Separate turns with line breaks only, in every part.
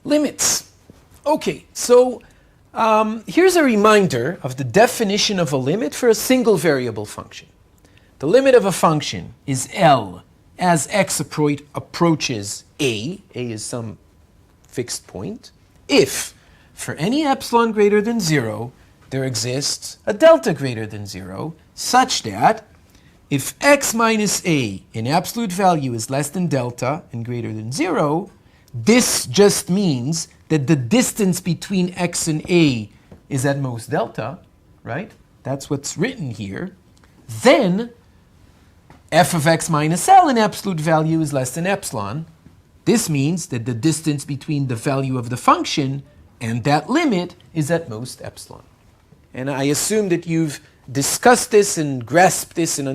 Limits. Okay, so here's a reminder of the definition of a limit for a single variable function. The limit of a function is L as x approaches A is some fixed point, if for any epsilon greater than 0, there exists a delta greater than 0, such that if x minus a in absolute value is less than delta and greater than 0, this just means that the distance between x and a is at most delta, right? That's what's written here. Then f of x minus l in absolute value is less than epsilon. This means that the distance between the value of the function and that limit is at most epsilon. And I assume that you've discussed this and grasped this and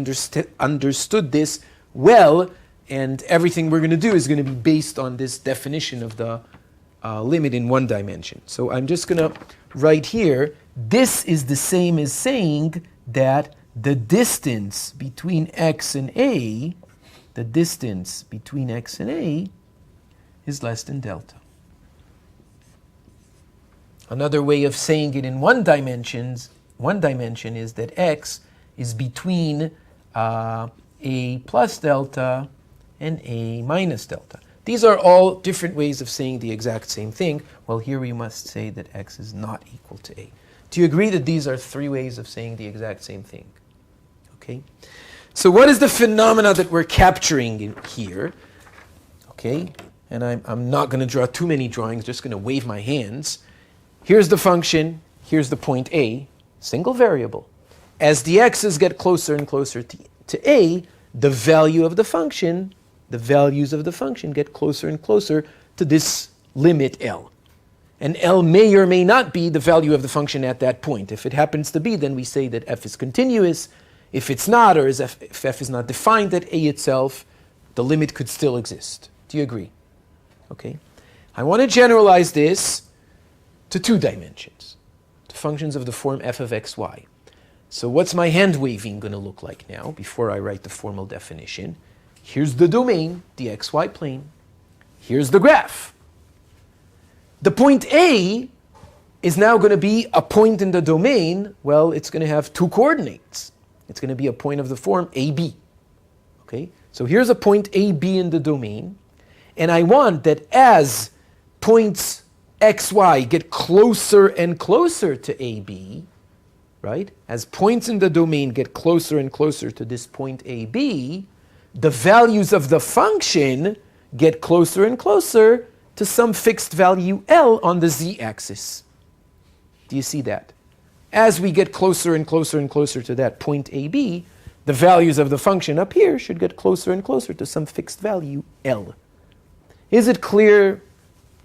understood this well, and everything we're going to do is going to be based on this definition of the limit in one dimension. So I'm just going to write here, this is the same as saying that the distance between x and a, is less than delta. Another way of saying it in one dimension is that x is between a plus delta and a minus delta. These are all different ways of saying the exact same thing. Well, here we must say that x is not equal to a. Do you agree that these are three ways of saying the exact same thing? Okay. So what is the phenomena that we're capturing in here? Okay. And I'm not going to draw too many drawings, just going to wave my hands. Here's the function. Here's the point a, single variable. As the x's get closer and closer to a, the values of the function get closer and closer to this limit L. And L may or may not be the value of the function at that point. If it happens to be, then we say that f is continuous. If it's not, or if f is not defined at a itself, the limit could still exist. Do you agree? Okay. I want to generalize this to two dimensions, to functions of the form f of xy. So what's my hand waving going to look like now before I write the formal definition? Here's the domain, the xy plane. Here's the graph. The point A is now going to be a point in the domain. Well, it's going to have two coordinates. It's going to be a point of the form AB. Okay? So here's a point AB in the domain. And I want that as points xy get closer and closer to AB, right? As points in the domain get closer and closer to this point AB, the values of the function get closer and closer to some fixed value L on the z-axis. Do you see that? As we get closer and closer and closer to that point AB, the values of the function up here should get closer and closer to some fixed value L. Is it clear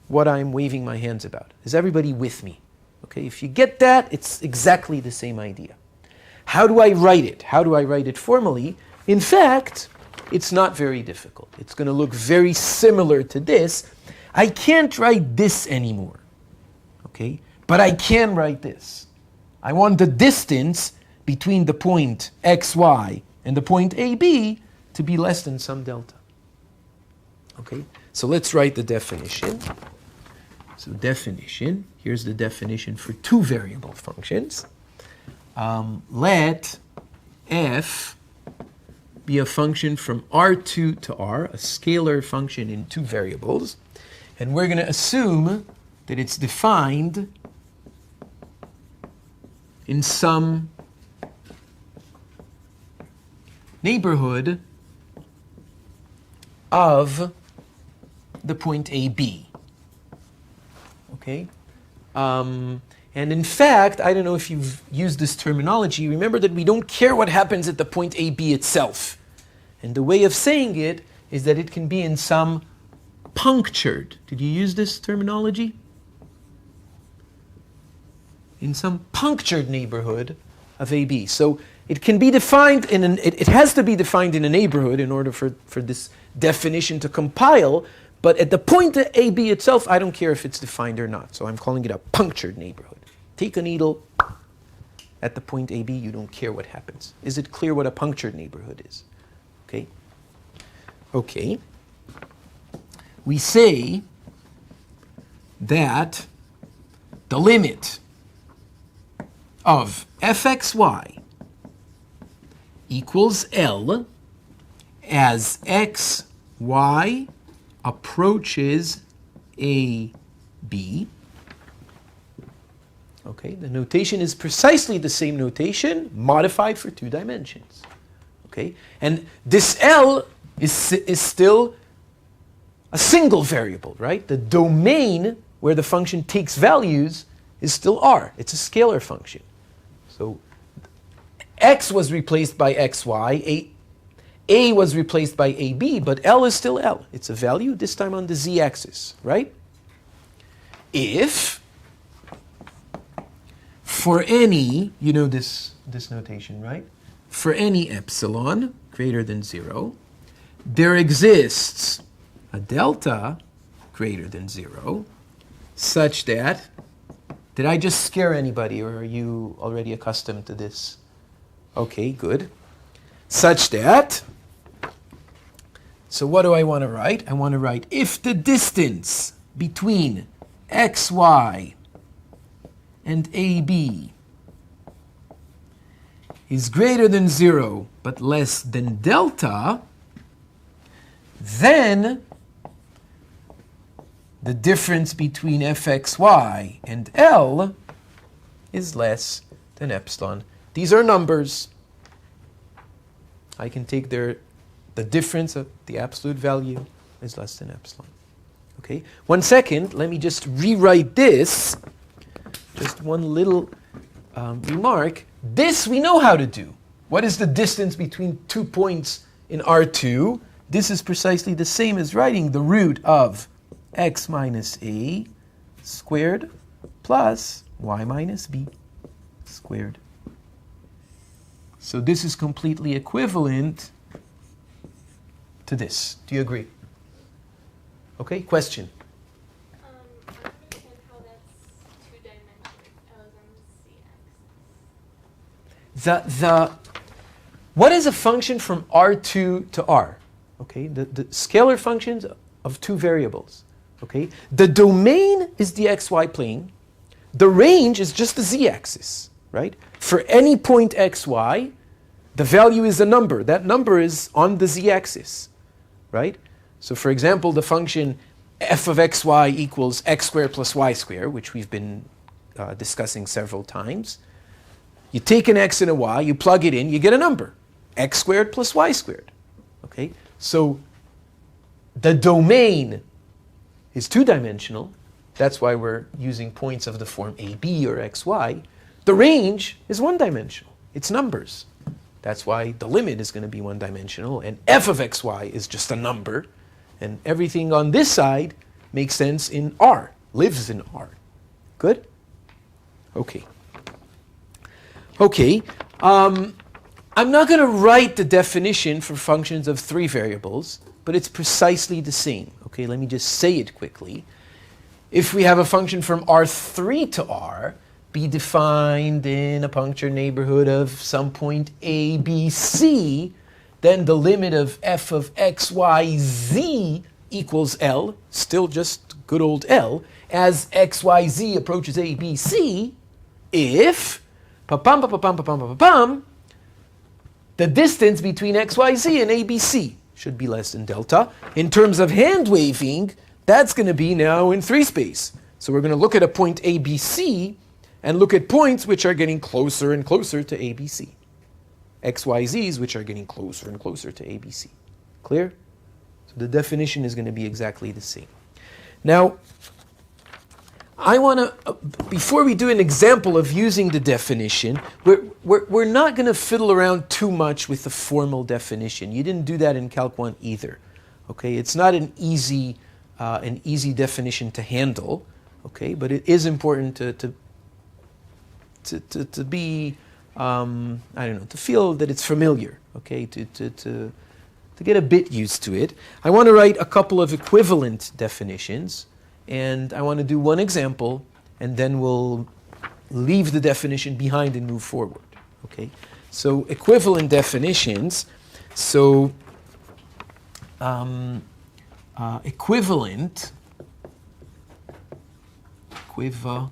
what I'm waving my hands about? Is everybody with me? Okay, if you get that, it's exactly the same idea. How do I write it? How do I write it formally? In fact, it's not very difficult. It's going to look very similar to this. I can't write this anymore, okay? But I can write this. I want the distance between the point xy and the point AB to be less than some delta. Okay, so let's write the definition. So definition, here's the definition for two variable functions. Let f be a function from R2 to R, a scalar function in two variables. And we're going to assume that it's defined in some neighborhood of the point AB. Okay? And in fact, I don't know if you've used this terminology. Remember that we don't care what happens at the point AB itself. And the way of saying it is that it can be in some punctured. Did you use this terminology? In some punctured neighborhood of AB. So it can be defined in it has to be defined in a neighborhood in order for this definition to compile. But at the point of AB itself, I don't care if it's defined or not. So I'm calling it a punctured neighborhood. Take a needle at the point AB, you don't care what happens. Is it clear what a punctured neighborhood is? Okay. Okay. We say that the limit of fxy equals L as xy approaches a b. Okay, the notation is precisely the same notation, modified for 2 dimensions. Okay, and this L is still a single variable, right? The domain where the function takes values is still R. It's a scalar function. So x was replaced by xy, a was replaced by ab, but L is still L. It's a value, this time on the z-axis, right? If for any, you know this notation, right? For any epsilon greater than 0, there exists a delta greater than 0 such that, did I just scare anybody, or are you already accustomed to this? Okay, good. Such that, so what do I want to write? I want to write if the distance between xy and AB is greater than 0 but less than delta, then the difference between fxy and L is less than epsilon. These are numbers. I can take the difference of the absolute value is less than epsilon. Okay, 1 second, let me just rewrite this. Just one little remark. This we know how to do. What is the distance between 2 points in R2? This is precisely the same as writing the root of x minus a squared plus y minus b squared. So this is completely equivalent to this. Do you agree? Okay, question?
I don't understand how that's 2 dimensional. I was on the z-axis.
What is a function from R2 to R? Okay, the scalar functions of 2 variables. Okay, the domain is the xy plane. The range is just the z-axis, right? For any point xy, the value is a number. That number is on the z-axis, right? So for example, the function f of xy equals x squared plus y squared, which we've been discussing several times. You take an x and a y, you plug it in, you get a number, x squared plus y squared. Okay, so the domain is 2-dimensional. That's why we're using points of the form AB or XY. The range is 1-dimensional. It's numbers. That's why the limit is going to be 1-dimensional, and f of xy is just a number, and everything on this side makes sense in R, lives in R. Good? Okay. Okay. I'm not going to write the definition for functions of 3 variables, but it's precisely the same. Okay, let me just say it quickly. If we have a function from R3 to R, be defined in a puncture neighborhood of some point A, B, C, then the limit of f of x, y, z equals L, still just good old L, as x, y, z approaches A, B, C, if the distance between x, y, z and A, B, C should be less than delta. In terms of hand waving, that's going to be now in 3 space. So we're going to look at a point A, B, C, and look at points which are getting closer and closer to A, B, C. X, Y, Z's which are getting closer and closer to A, B, C. Clear? So the definition is going to be exactly the same. Now, I want to, before we do an example of using the definition, we're not going to fiddle around too much with the formal definition. You didn't do that in Calc 1 either. Okay, it's not an easy definition to handle. Okay, but it is important to be, I don't know, to feel that it's familiar. Okay, to get a bit used to it. I want to write a couple of equivalent definitions. And I want to do one example, and then we'll leave the definition behind and move forward. Okay? So equivalent definitions. So equivalent equivalent.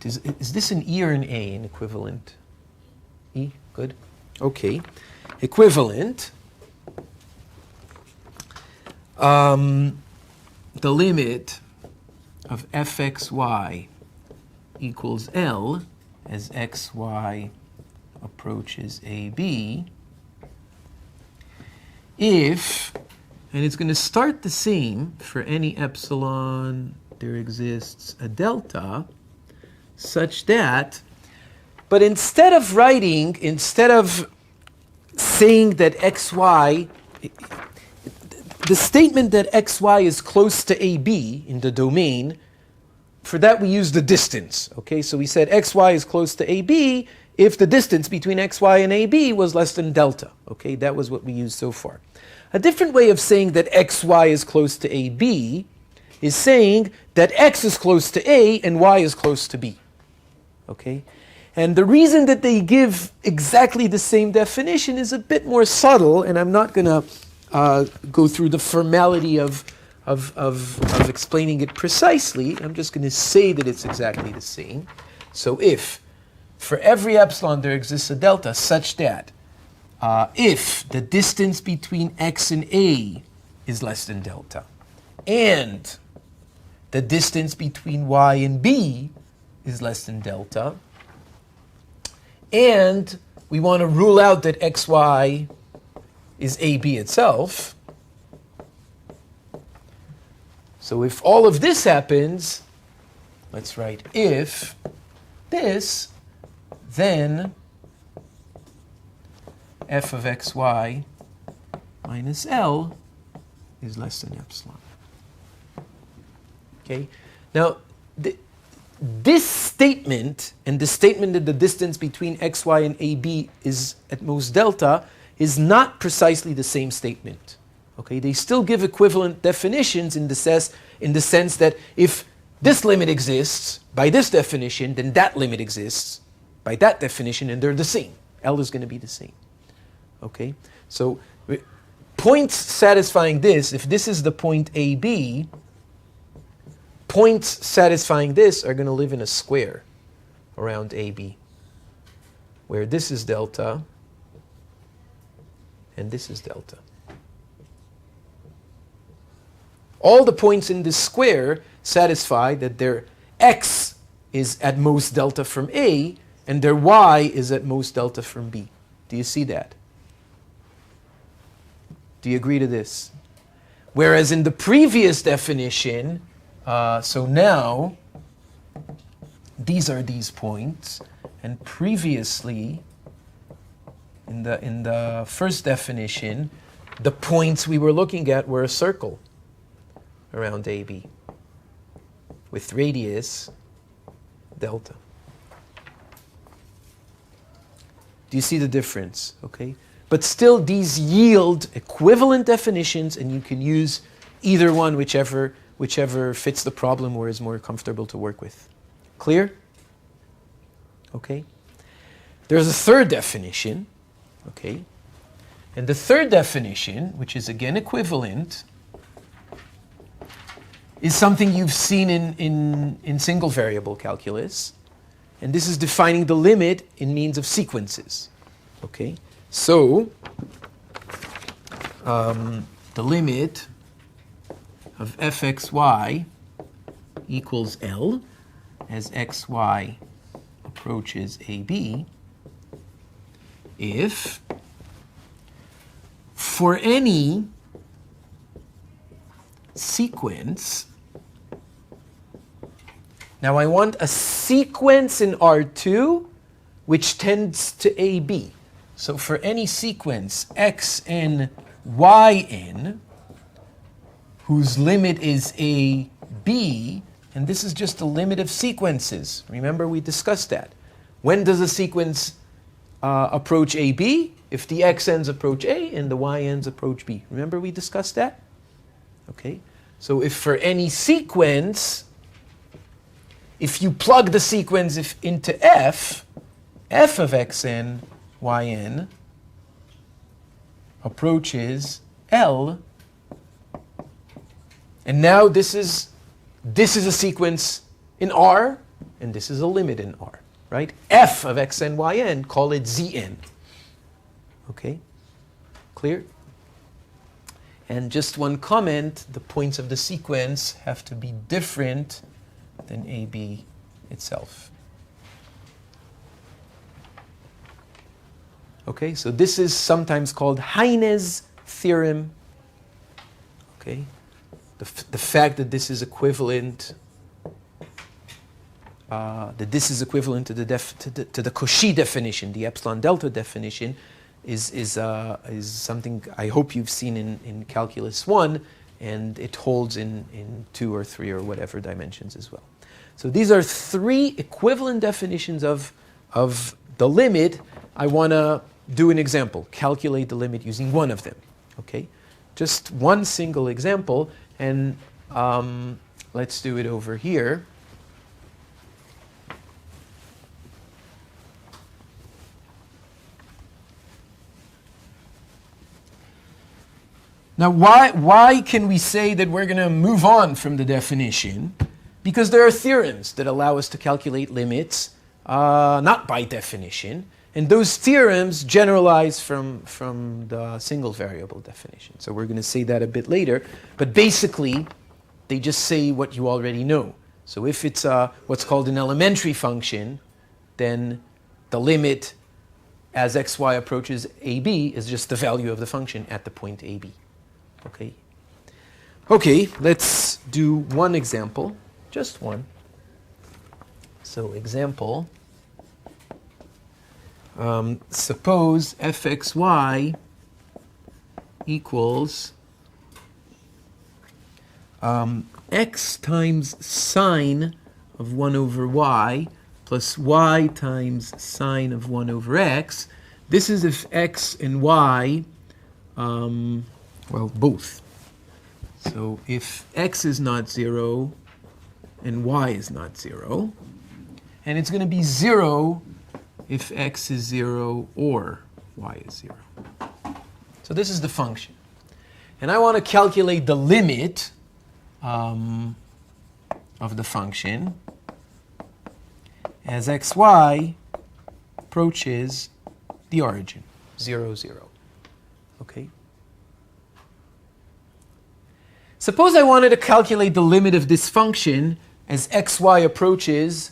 Is this an E or an A, an equivalent? E, good. Okay. Equivalent. The limit of fxy equals L as xy approaches AB if, and it's going to start the same for any epsilon, there exists a delta such that, but instead of saying that xy, the statement that xy is close to AB in the domain, for that we use the distance. Okay, so we said xy is close to AB if the distance between xy and AB was less than delta. Okay, that was what we used so far. A different way of saying that xy is close to AB is saying that x is close to A and y is close to B. Okay, and the reason that they give exactly the same definition is a bit more subtle, and I'm not going to go through the formality of explaining it precisely. I'm just going to say that it's exactly the same. So if for every epsilon there exists a delta such that if the distance between x and A is less than delta, and the distance between y and B is less than delta, and we want to rule out that xy is AB itself. So if all of this happens, let's write if this, then f of xy minus L is less than epsilon. Okay? Now, this statement and the statement that the distance between xy and AB is at most delta is not precisely the same statement. Okay? They still give equivalent definitions in the sense that if this limit exists by this definition, then that limit exists by that definition, and they're the same. L is going to be the same. Okay? So points satisfying this, if this is the point AB, points satisfying this are going to live in a square around AB, where this is delta and this is delta. All the points in this square satisfy that their x is at most delta from A and their y is at most delta from B. Do you see that? Do you agree to this? Whereas in the previous definition, so now these are these points, and previously in the first definition, the points we were looking at were a circle around AB with radius delta. Do you see the difference? Okay, but still these yield equivalent definitions, and you can use either one, whichever fits the problem or is more comfortable to work with. Clear? Okay. There's a third definition. Okay. And the third definition, which is again equivalent, is something you've seen in single variable calculus. And this is defining the limit in means of sequences. Okay. So the limit of fxy equals L as xy approaches AB if for any sequence, now I want a sequence in R2 which tends to AB. So for any sequence xn, yn, whose limit is AB, and this is just the limit of sequences. Remember, we discussed that. When does a sequence approach AB? If the xn's approach A and the yn's approach B. Remember, we discussed that? Okay. So if for any sequence, if you plug the sequence into f of xn, yn approaches L, and now this is this is a sequence in R, and this is a limit in R, right? F of xn, yn, call it Zn. Okay? Clear? And just one comment, the points of the sequence have to be different than AB itself. Okay, so this is sometimes called Heine's theorem. Okay, the fact that this is equivalent, to the Cauchy definition, the epsilon delta definition, is something I hope you've seen in Calculus 1, and it holds in 2 or 3 or whatever dimensions as well. So these are 3 equivalent definitions of the limit. I want to do an example, calculate the limit using one of them. Okay, just one single example, and let's do it over here. Now, why can we say that we're going to move on from the definition? Because there are theorems that allow us to calculate limits, not by definition. And those theorems generalize from the single variable definition. So we're going to say that a bit later. But basically, they just say what you already know. So if it's what's called an elementary function, then the limit as xy approaches AB is just the value of the function at the point AB. Okay. Okay, let's do one example, just one. So example, suppose fxy equals x times sine of 1 over y plus y times sine of 1 over x. This is if x and y, well, both. So if x is not 0 and y is not 0, and it's going to be 0 if x is 0 or y is 0. So this is the function. And I want to calculate the limit of the function as xy approaches the origin, 0, 0. Okay? Suppose I wanted to calculate the limit of this function as xy approaches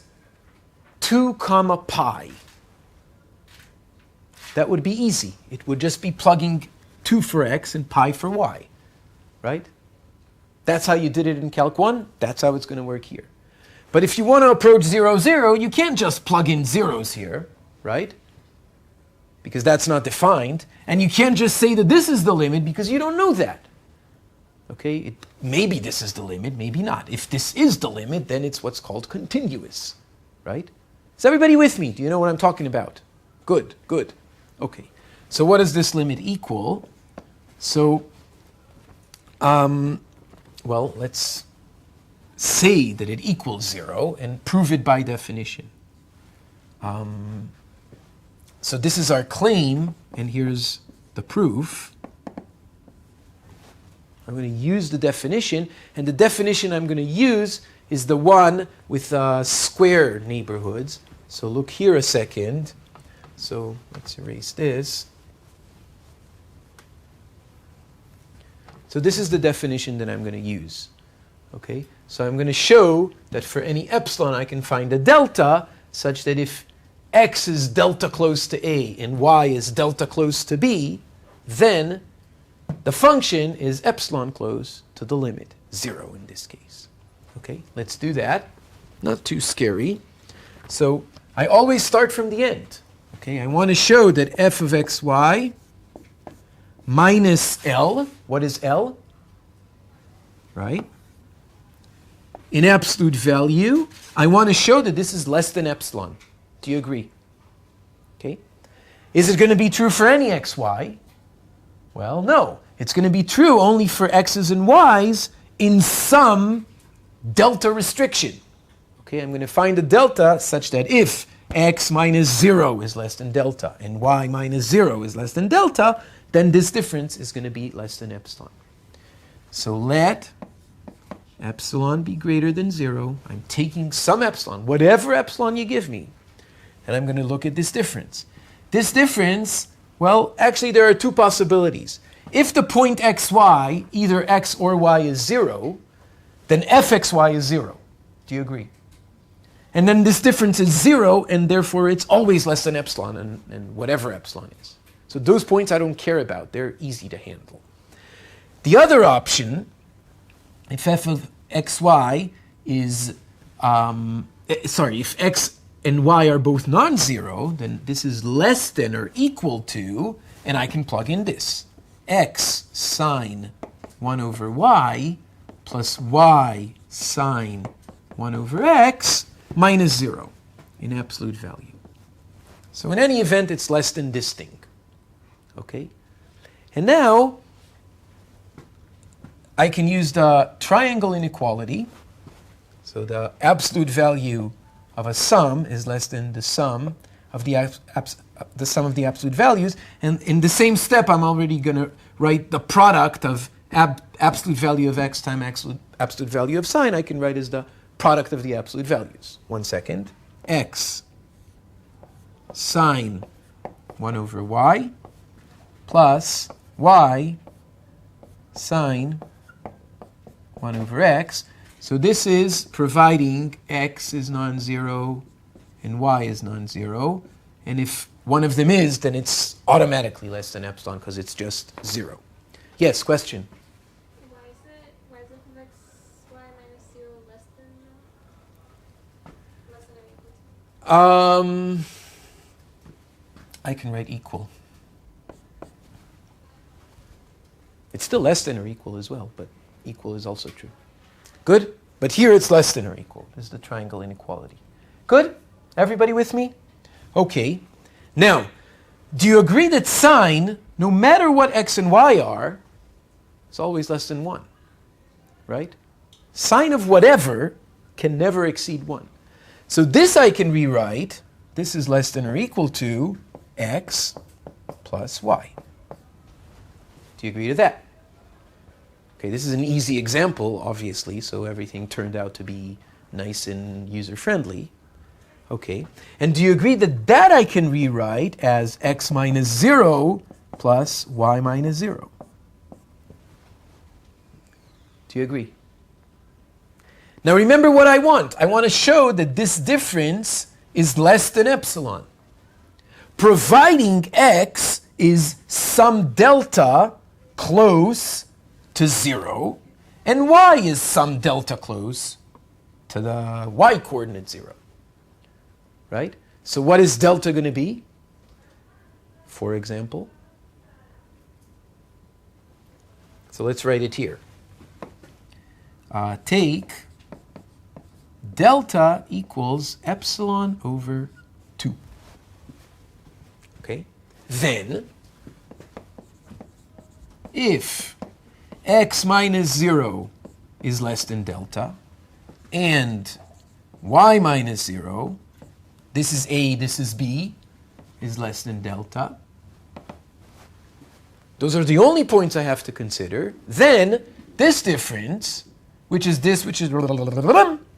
2 comma pi. That would be easy. It would just be plugging 2 for x and pi for y, right? That's how you did it in Calc 1. That's how it's going to work here. But if you want to approach 0, 0, you can't just plug in zeros here, right? Because that's not defined. And you can't just say that this is the limit because you don't know that. Okay, maybe this is the limit, maybe not. If this is the limit, then it's what's called continuous, right? Is everybody with me? Do you know what I'm talking about? Good, good. Okay, so what does this limit equal? So, well, let's say that it equals 0 and prove it by definition. So this is our claim, and here's the proof. I'm going to use the definition, and the definition I'm going to use is the one with square neighborhoods. So look here a second. So let's erase this. So this is the definition that I'm going to use. Okay? So I'm going to show that for any epsilon I can find a delta such that if x is delta close to a and y is delta close to b, then the function is epsilon close to the limit, 0 in this case. Okay, let's do that. Not too scary. So I always start from the end. Okay, I want to show that f of xy minus L, what is L? Right? In absolute value, I want to show that this is less than epsilon. Do you agree? Okay. Is it going to be true for any xy? Well, no. It's going to be true only for x's and y's in some delta restriction. Okay, I'm going to find a delta such that if x minus 0 is less than delta and y minus 0 is less than delta, then this difference is going to be less than epsilon. So let epsilon be greater than 0. I'm taking some epsilon, whatever epsilon you give me, and I'm going to look at this difference. This difference, well, actually there are two possibilities. If the point xy, either x or y is 0, then fxy is 0. Do you agree? And then this difference is 0, and therefore it's always less than epsilon, and whatever epsilon is. So those points I don't care about. They're easy to handle. The other option, if f of xy is, if x and y are both non-zero, then this is less than or equal to, and I can plug in this, x sine 1 over y plus y sine 1 over x minus 0 in absolute value. So in any event, it's less than this thing. Okay? And now, I can use the triangle inequality. So the absolute value of a sum is less than the sum of the sum of the absolute values. And in the same step, I'm already going to write the product of absolute value of x times absolute value of sine. I can write as the product of the absolute values. 1 second. X sine 1 over y plus y sine 1 over x. So this is providing x is non-zero and y is non-zero. And if one of them is, then it's automatically less than epsilon because it's just 0. Yes, question?
Why is f of x, y minus 0 less than or equal to?
I can write equal. It's still less than or equal as well, but equal is also true. Good? But here it's less than or equal. This is the triangle inequality. Good? Everybody with me? Okay. Now, do you agree that sine, no matter what x and y are, is always less than 1? Right? Sine of whatever can never exceed 1. So this I can rewrite. This is less than or equal to x plus y. Do you agree to that? Okay, this is an easy example, obviously, so everything turned out to be nice and user-friendly. Okay, and do you agree that that I can rewrite as x minus 0 plus y minus 0? Do you agree? Now remember what I want. I want to show that this difference is less than epsilon. Providing x is some delta close to 0, and y is some delta close to the y coordinate 0. Right? So what is delta going to be? For example. So let's write it here. Take delta equals epsilon over 2. Okay? Then, if x minus 0 is less than delta, and y minus 0, this is A, this is B, is less than delta. Those are the only points I have to consider. Then, this difference, which is this, which is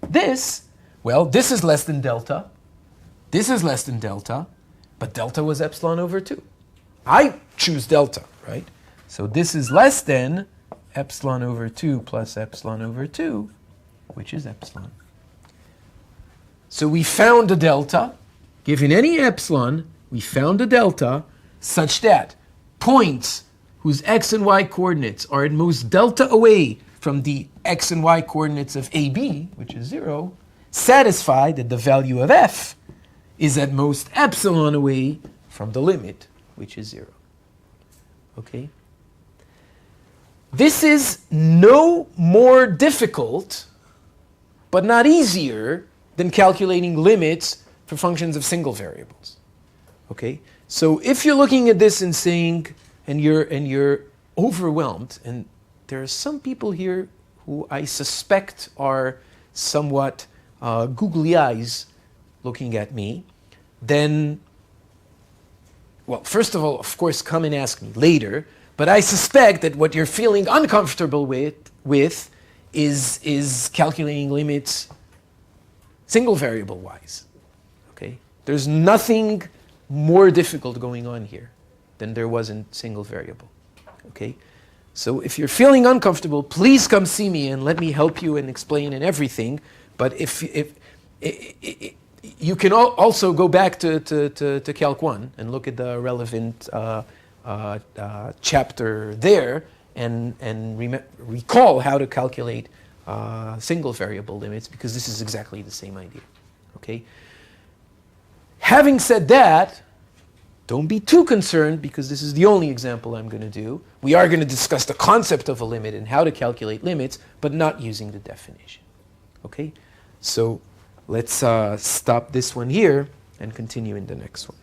this, well, this is less than delta. This is less than delta, but delta was epsilon over 2. I choose delta, right? So this is less than epsilon over 2 plus epsilon over 2, which is epsilon. So we found a delta. Given any epsilon, we found a delta such that points whose x and y coordinates are at most delta away from the x and y coordinates of AB, which is 0, satisfy that the value of f is at most epsilon away from the limit, which is 0. Okay? This is no more difficult, but not easier, than calculating limits for functions of single variables. Okay? So if you're looking at this and saying, and you're overwhelmed, and there are some people here who I suspect are somewhat googly eyes looking at me, then, well, first of all, of course, come and ask me later, but I suspect that what you're feeling uncomfortable with is calculating limits single variable wise. Okay? There's nothing more difficult going on here than there was in single variable. Okay? So if you're feeling uncomfortable, please come see me and let me help you and explain and everything. But if you can also go back to Calc 1 and look at the relevant chapter there and recall how to calculate single variable limits, because this is exactly the same idea. Okay? Having said that, don't be too concerned, because this is the only example I'm going to do. We are going to discuss the concept of a limit and how to calculate limits, but not using the definition. Okay? So let's stop this one here and continue in the next one.